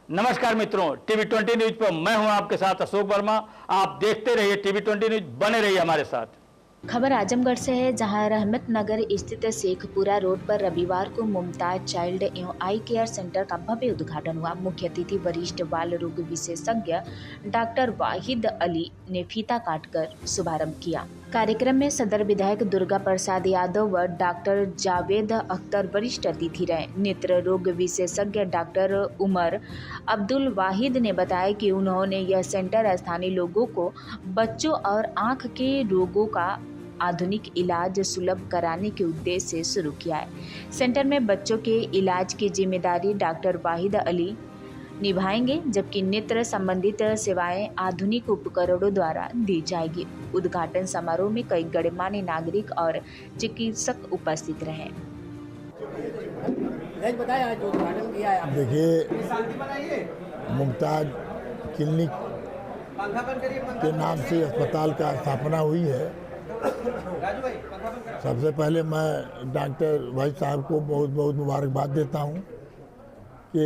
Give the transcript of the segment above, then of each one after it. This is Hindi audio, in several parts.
नमस्कार मित्रों, टीवी 20 न्यूज पर मैं हूं आपके साथ अशोक वर्मा। आप देखते रहिए टीवी 20 न्यूज, बने रहिए हमारे साथ। खबर आजमगढ़ से है, जहां रहमत नगर स्थित शेखपुरा रोड पर रविवार को मुमताज चाइल्ड एवं आई केयर सेंटर का भव्य उद्घाटन हुआ। मुख्य अतिथि वरिष्ठ बाल रोग विशेषज्ञ डॉक्टर वाहिद अली ने फीता काटकर शुभारंभ किया। कार्यक्रम में सदर विधायक दुर्गा प्रसाद यादव व डॉक्टर जावेद अख्तर वरिष्ठ अतिथि रहे। नेत्र रोग विशेषज्ञ डॉक्टर उमर अब्दुल वाहिद ने बताया कि उन्होंने यह सेंटर स्थानीय लोगों को बच्चों और आँख के रोगों का आधुनिक इलाज सुलभ कराने के उद्देश्य से शुरू किया है। सेंटर में बच्चों के इलाज की जिम्मेदारी डॉक्टर वाहिद अली निभाएंगे, जबकि नेत्र संबंधित सेवाएं आधुनिक उपकरणों द्वारा दी जाएगी। उद्घाटन समारोह में कई गणमान्य नागरिक और चिकित्सक उपस्थित रहे। देखिए, मुमताज क्लिनिक के नाम से अस्पताल का स्थापना हुई है। सबसे पहले मैं डॉक्टर भाई साहब को बहुत बहुत मुबारकबाद देता हूं कि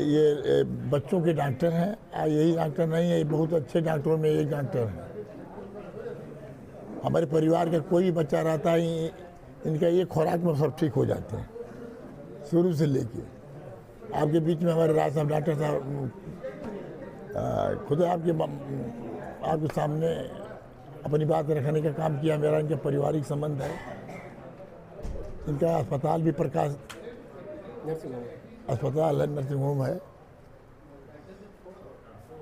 ये बच्चों के डॉक्टर हैं। यही डॉक्टर नहीं है, बहुत अच्छे डॉक्टरों में एक डॉक्टर हैं। हमारे परिवार का कोई भी बच्चा रहता है, इनका ये खुराक में सब ठीक हो जाते हैं शुरू से लेके। आपके बीच में हमारे राज साहब डॉक्टर साहब खुद आपके सामने अपनी बात रखने का काम किया। मेरा इनका पारिवारिक संबंध है। इनका अस्पताल भी प्रकाश अस्पताल है, नर्सिंग होम है।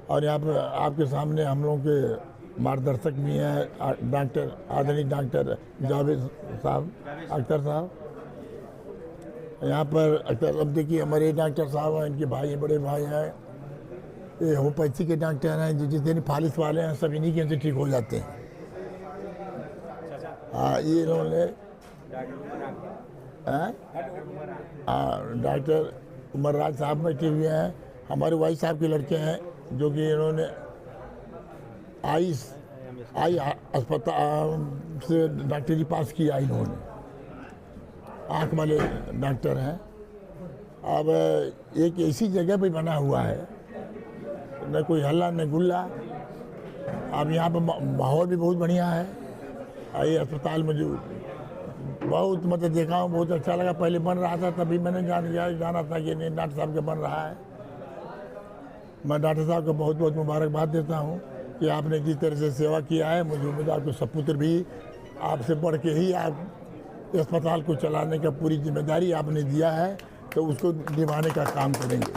और यहाँ पर आपके सामने हम लोगों के मार्गदर्शक भी हैं, डॉक्टर आदरणीय डॉक्टर जावेद साहब अख्तर साहब। यहाँ पर अख्तर, अब देखिए हमारे डॉक्टर साहब हैं, इनके भाई बड़े भाई हैं, ये होम्योपैथी के डॉक्टर हैं। जो जितने फालिस वाले हैं सब इन्हीं के से ठीक हो जाते हैं। हाँ, ये इन्होंने डॉक्टर उमर राज साहब बैठे हुए हैं। हमारे वाई साहब के लड़के हैं, जो कि इन्होंने आई अस्पताल से डॉक्टरी पास किया। इन्होंने आँख वाले डॉक्टर हैं। अब एक ऐसी जगह पे बना हुआ है, न कोई हल्ला न गुल्ला। अब यहाँ पर माहौल भी बहुत बढ़िया है। ये अस्पताल में जो बहुत मतलब देखा हूँ, बहुत अच्छा लगा। पहले बन रहा था तभी मैंने जाना था कि नहीं, डॉक्टर साहब का बन रहा है। मैं डॉक्टर साहब को बहुत बहुत मुबारकबाद देता हूँ कि आपने जिस तरह से सेवा किया है। मुझे उम्मीद है आपके सपुत्र भी आपसे बढ़ के ही आप अस्पताल को चलाने का पूरी जिम्मेदारी आपने दिया है, तो उसको निभाने का काम करेंगे।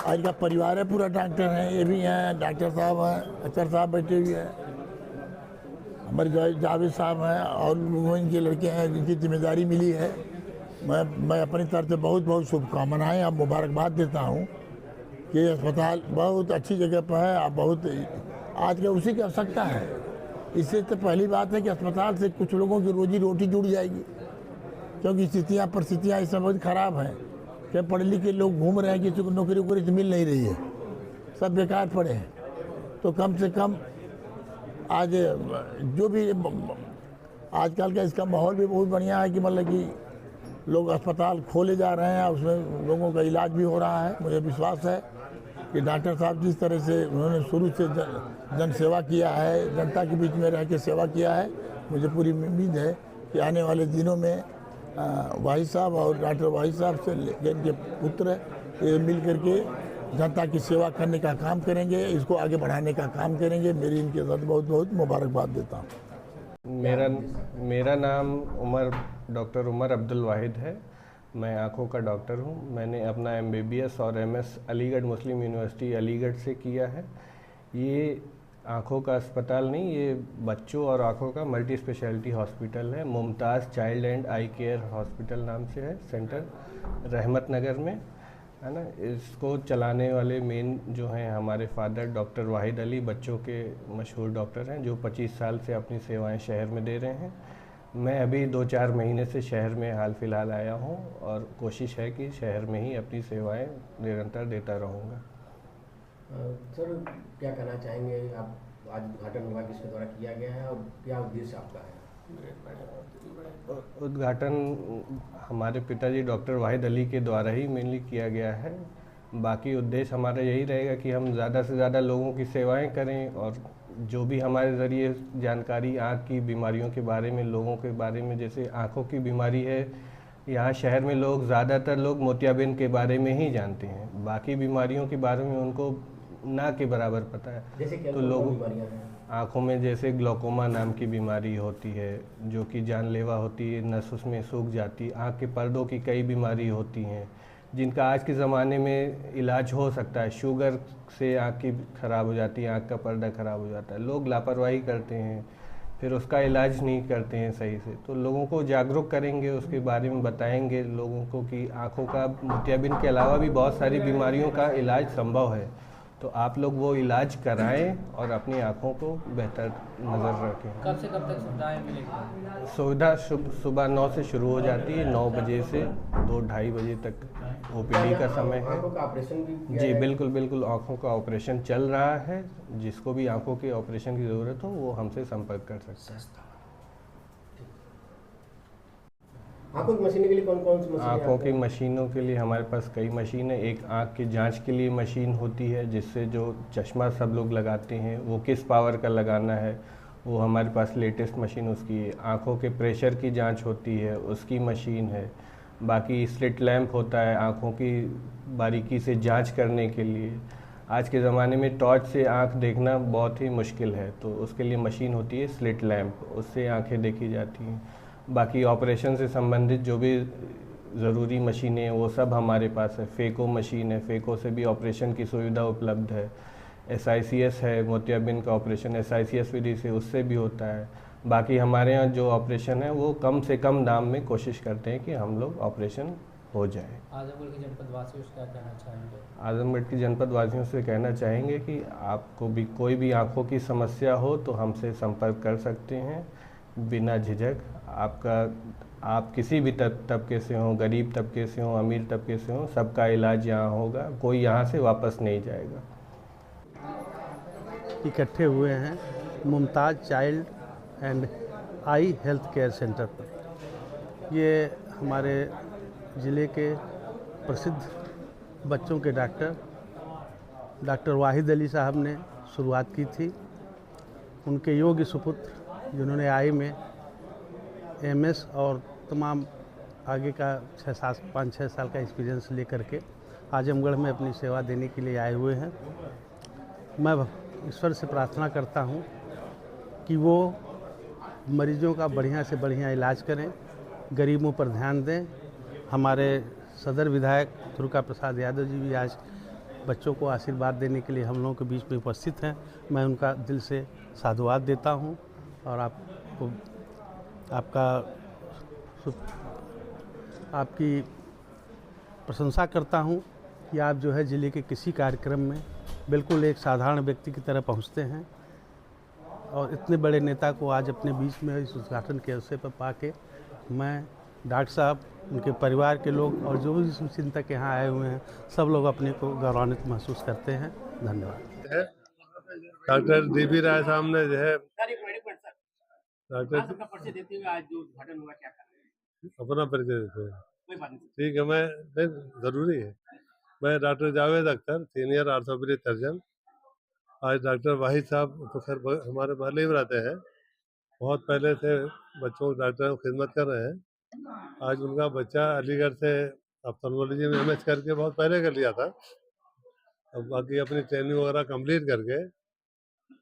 आज का परिवार है, पूरा डॉक्टर हैं, ये भी हैं, डॉक्टर साहब हैं, अख्तर साहब बैठे हुए हैं, हमारे जावेद साहब हैं, और वो इनके लड़के हैं जिनकी जिम्मेदारी मिली है। मैं अपनी तरफ से बहुत बहुत शुभकामनाएँ और मुबारकबाद देता हूँ कि अस्पताल बहुत अच्छी जगह पर है। आप बहुत आज के उसी की आवश्यकता है। इससे तो पहली बात है कि अस्पताल से कुछ लोगों की रोजी रोटी जुड़ जाएगी, क्योंकि परिस्थितियाँ इस समय बहुत ख़राब हैं। क्या पढ़े लिखे लोग घूम रहे हैं, किसी को नौकरी वोकरी तो मिल नहीं रही है, सब बेकार पड़े हैं। तो कम से कम आज जो भी आजकल का इसका माहौल भी बहुत बढ़िया है कि मतलब कि लोग अस्पताल खोले जा रहे हैं, उसमें लोगों का इलाज भी हो रहा है। मुझे विश्वास है कि डॉक्टर साहब जिस तरह से उन्होंने शुरू से जन सेवा किया है, जनता के बीच में रह के सेवा किया है, मुझे पूरी उम्मीद है कि आने वाले दिनों में वाहिद साहब और डॉक्टर वाहिद साहब से इनके पुत्र ये मिल करके जनता की सेवा करने का काम करेंगे, इसको आगे बढ़ाने का काम करेंगे। मेरी इनके साथ बहुत बहुत मुबारकबाद देता हूँ। मेरा नाम डॉक्टर उमर अब्दुल वाहिद है। मैं आँखों का डॉक्टर हूँ। मैंने अपना MBBS और MS अलीगढ़ मुस्लिम यूनिवर्सिटी अलीगढ़ से किया है। ये आँखों का अस्पताल नहीं, ये बच्चों और आँखों का मल्टी स्पेशलिटी हॉस्पिटल है। Mumtaz child and I care hospital नाम से है सेंटर, रहमत नगर में, है ना। इसको चलाने वाले मेन जो हैं हमारे फादर डॉक्टर वाहिद अली, बच्चों के मशहूर डॉक्टर हैं, जो 25 साल से अपनी सेवाएं शहर में दे रहे हैं। मैं अभी 2-4 महीने से शहर में हाल फिलहाल आया हूं, और कोशिश है कि शहर में ही अपनी सेवाएं निरंतर देता रहूँगा। सर, क्या कहना चाहेंगे आप? आज उद्घाटन हुआ, किसके द्वारा किया गया है और क्या उद्देश्य आपका है? उद्घाटन हमारे पिताजी डॉक्टर वाहिद अली के द्वारा ही मेनली किया गया है। बाकी उद्देश्य हमारा यही रहेगा कि हम ज़्यादा से ज़्यादा लोगों की सेवाएं करें और जो भी हमारे ज़रिए जानकारी आँख की बीमारियों के बारे में, लोगों के बारे में, जैसे आँखों की बीमारी है, यहाँ शहर में लोग ज़्यादातर लोग मोतियाबिंद के बारे में ही जानते हैं, बाकी बीमारियों के बारे में उनको ना के बराबर पता है। जैसे क्या तो लोगों बीमारियां हैं? आँखों में जैसे ग्लोकोमा नाम की बीमारी होती है जो कि जानलेवा होती है, नस उसमें सूख जाती है। आँख के पर्दों की कई बीमारी होती हैं जिनका आज के ज़माने में इलाज हो सकता है। शुगर से आँख की ख़राब हो जाती है, आँख का पर्दा ख़राब हो जाता है, लोग लापरवाही करते हैं, फिर उसका इलाज नहीं करते हैं सही से। तो लोगों को जागरूक करेंगे, उसके बारे में बताएंगे लोगों को कि आँखों का, मोतियाबिंद के अलावा भी बहुत सारी बीमारियों का इलाज संभव है। तो आप लोग वो इलाज कराएं और अपनी आँखों को बेहतर नज़र रखें। कब से कब तक सुविधाएं मिलेगी? सुविधा सुबह 9 से शुरू हो जाती है, 9 बजे से 2-2:30 बजे तक ओपीडी का समय है। आंखों का ऑपरेशन भी किया जी जाएगा? बिल्कुल बिल्कुल, आँखों का ऑपरेशन चल रहा है। जिसको भी आँखों के ऑपरेशन की ज़रूरत हो वो हमसे संपर्क कर सकता है। आंखों की मशीनों के लिए कौन कौन सी मशीन? आँखों की मशीनों के लिए हमारे पास कई मशीन है। एक आँख की जांच के लिए मशीन होती है जिससे जो चश्मा सब लोग लगाते हैं वो किस पावर का लगाना है, वो हमारे पास लेटेस्ट मशीन उसकी है। आँखों के प्रेशर की जांच होती है, उसकी मशीन है। बाकी स्लिट लैंप होता है आँखों की बारीकी से जांच करने के लिए। आज के ज़माने में टॉर्च से आँख देखना बहुत ही मुश्किल है, तो उसके लिए मशीन होती है स्लिट लैंप, उससे आँखें देखी जाती हैं। बाकी ऑपरेशन से संबंधित जो भी ज़रूरी मशीनें हैं वो सब हमारे पास है। फेको मशीन है, फेको से भी ऑपरेशन की सुविधा उपलब्ध है। SICS है, मोतियाबिंद का ऑपरेशन SICS विधि से उससे भी होता है। बाकी हमारे यहाँ जो ऑपरेशन है वो कम से कम दाम में कोशिश करते हैं कि हम लोग ऑपरेशन हो जाए। आजमगढ़ के जनपद वासियों से क्या कहना चाहेंगे? आजमगढ़ के जनपद वासियों से कहना चाहेंगे कि आपको भी कोई भी आँखों की समस्या हो तो हमसे संपर्क कर सकते हैं बिना झिझक। आप किसी भी तबके से हों, गरीब तबके से हों, अमीर तबके से हों, सबका इलाज यहाँ होगा, कोई यहाँ से वापस नहीं जाएगा। इकट्ठे हुए हैं Mumtaz child and I health care centre पर। ये हमारे ज़िले के प्रसिद्ध बच्चों के डॉक्टर वाहिद अली साहब ने शुरुआत की थी। उनके योग्य सुपुत्र जिन्होंने आई में MS और तमाम आगे का 5-6 साल का एक्सपीरियंस लेकर के आजमगढ़ में अपनी सेवा देने के लिए आए हुए हैं। मैं ईश्वर से प्रार्थना करता हूं कि वो मरीजों का बढ़िया से बढ़िया इलाज करें, गरीबों पर ध्यान दें। हमारे सदर विधायक दुर्गा प्रसाद यादव जी भी आज बच्चों को आशीर्वाद देने के लिए हम लोगों के बीच में उपस्थित हैं। मैं उनका दिल से साधुवाद देता हूं और आपकी प्रशंसा करता हूं कि आप जो है ज़िले के किसी कार्यक्रम में बिल्कुल एक साधारण व्यक्ति की तरह पहुंचते हैं और इतने बड़े नेता को आज अपने बीच में इस उद्घाटन के अवसर पर पाके मैं, डॉक्टर साहब, उनके परिवार के लोग और जो भी चिंतक यहाँ आए हुए हैं सब लोग अपने को गौरवान्वित महसूस करते हैं। धन्यवाद। डॉक्टर DB राय साहब ने जो है डॉक्टर आपका परिचय देते हुए आज जो उद्घाटन हुआ क्या कर रहे हैं? अपना परिचय देते हैं। कोई बात नहीं। ठीक है, मैं नहीं ज़रूरी है। मैं doctor Javed Akhtar, senior orthopaedic surgeon. आज डॉक्टर वाहिद साहब तो खैर हमारे महल ही में रहते हैं, बहुत पहले से बच्चों को डॉक्टर खिदमत कर रहे हैं। आज उनका बच्चा अलीगढ़ से ऑप्थेल्मोलॉजी में MS करके बहुत पहले कर लिया था। अब बाकी अपनी ट्रेनिंग वगैरह कंप्लीट करके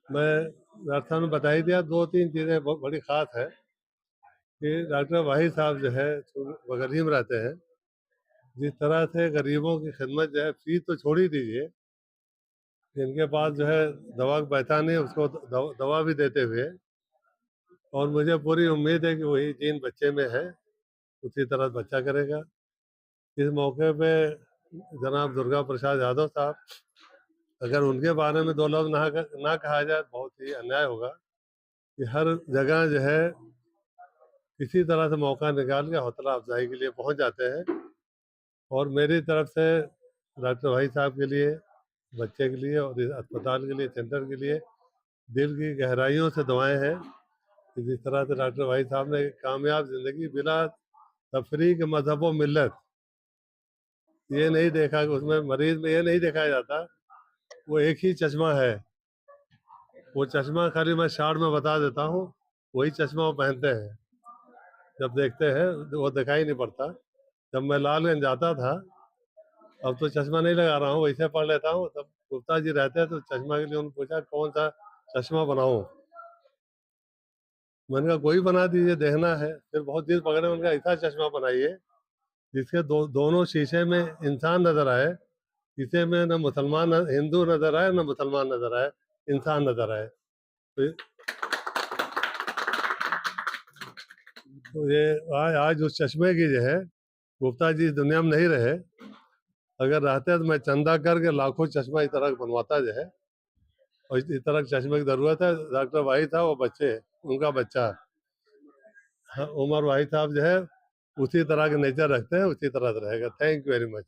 मैं डॉक्टर साहब ने बता ही दिया। 2-3 चीज़ें बहुत बड़ी ख़ास है कि डॉक्टर वाहिद साहब जो है बगल ही में रहते हैं। जिस तरह से गरीबों की खिदमत जो है, फीस तो छोड़ ही दीजिए, जिनके पास जो है दवा का पैसा नहीं उसको दवा भी देते हुए, और मुझे पूरी उम्मीद है कि वही जीन बच्चे में है उसी तरह बच्चा करेगा। इस मौके पे जनाब दुर्गा प्रसाद यादव साहब, अगर उनके बारे में 2 लफ्ज़ ना कहा जाए बहुत ही अन्याय होगा कि हर जगह जो है किसी तरह से मौका निकाल के हौसला अफजाई के लिए पहुंच जाते हैं। और मेरी तरफ से डॉक्टर भाई साहब के लिए, बच्चे के लिए और इस अस्पताल के लिए, सेंटर के लिए दिल की गहराइयों से दुआएं हैं कि जिस तरह से डॉक्टर भाई साहब ने कामयाब ज़िंदगी बिना तफरीक मजहब व मिल्लत ये नहीं देखा, उसमें मरीज में ये नहीं देखा जाता वो एक ही चश्मा है। वो चश्मा खाली मैं शार्ट में बता देता हूँ, वही चश्मा वो पहनते हैं। जब देखते हैं वो दिखाई नहीं पड़ता। जब मैं लालगंज जाता था, अब तो चश्मा नहीं लगा रहा हूँ, वैसे पढ़ लेता हूँ। तब गुप्ता जी रहते हैं तो चश्मा के लिए उन्होंने पूछा कौन सा चश्मा बनाऊं। मैंने कहा कोई बना दीजिए, देखना है। फिर बहुत दिन पकड़े, मैंने कहा ऐसा चश्मा बनाइए जिसके दोनों शीशे में इंसान नजर आए, शीशे में न मुसलमान हिंदू नजर आए न मुसलमान नजर आए, इंसान नजर आए। तो ये आज उस चश्मे की जो है, गुप्ता जी दुनिया में नहीं रहे, अगर रहते तो मैं चंदा करके लाखों चश्मा इस तरह का बनवाता जो है। और इस तरह के चश्मे की जरूरत है। डॉक्टर वाहिद था, वो बच्चे उनका बच्चा उमर वाहिद साहब जो है उसी तरह के नेचर रखते हैं, उसी तरह से रहेगा। Thank you very much.